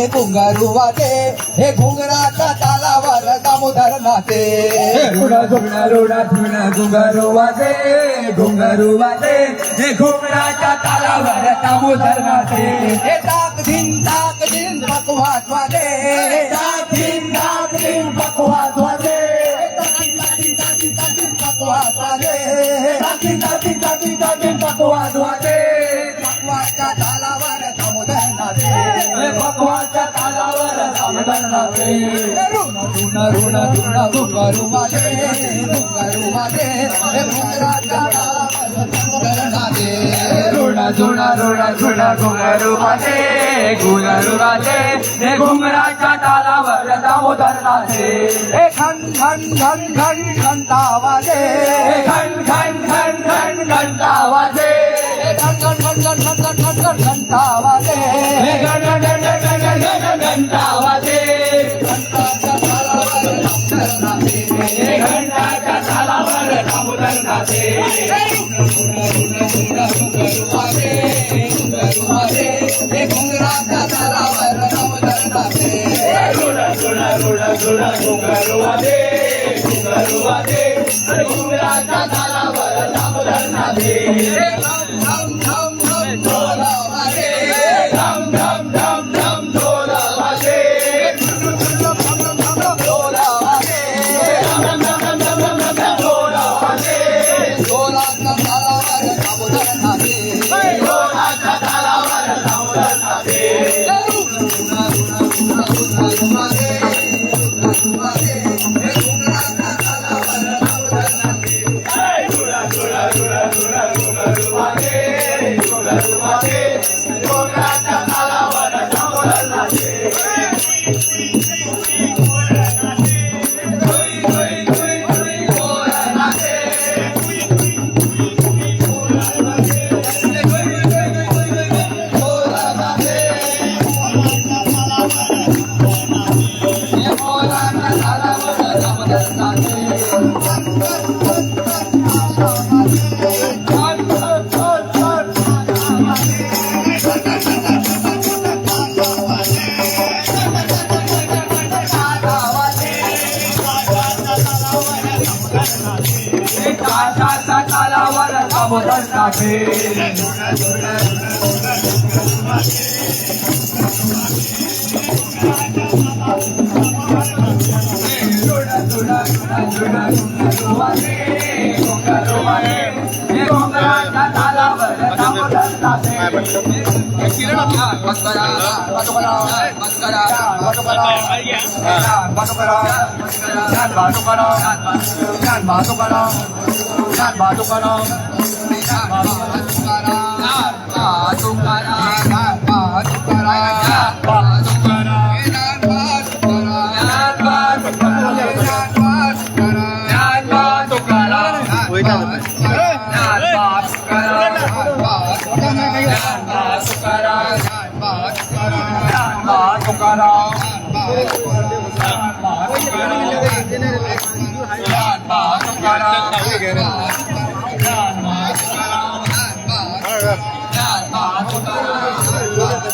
घुंगारू वाजे हे घुंगराच्या तालावर दामोदर नाचे रुडा झुगडा रुडा झुगडा घुंगारू वाजे घुंगारू वाजे हे घुंगराच्या तालावर दामोदर नाचे हे ताक दिन बकवास वाजे ताक दिन बकवास वाजे बकवास वाजे बकवास वाजे बकवासच्या तालावर दामोदर नाचे बकवासच्या तालावर दामोदर नाचे रुणा घुंगारू वाजे हे घुंगराच्या तालावर दामोदर नाचे रुडा झुडा रुडा झुडा घुंगारू वाजे घुंगारू वाजे हे घुंगराच्या तालावर दामोदर नाचे हे घन घंटा वाजे घंटा वाजे हे घन घंटा वाजे घंटा वाजे घंटाच्या तालावर दामोदर नाचे हे घुंगराच्या तालावर दामोदर नाचे रुडा रुडा रुडा रुडा घुंगारू वाजे आणि घुंगराच्या तालावर दामोदर नाचे धम ढोला वाजे धम ढोला वाजे ढोला वाजे ढोला वाजे ढोलाच्या तालावर दामोदर नाचे ढोलाच्या तालावर दामोदर नाचे रुडा रुडा रुडा रुडा घुंगारू वाजे घुंगराच्या तालावर दामोदर नाचे काशाच्या तालावर दामोदर नाचे रुडा रुडा रुडा घुंगारू वाजे हे घुंगराच्या तालावर दामोदर नाचे तुकाराम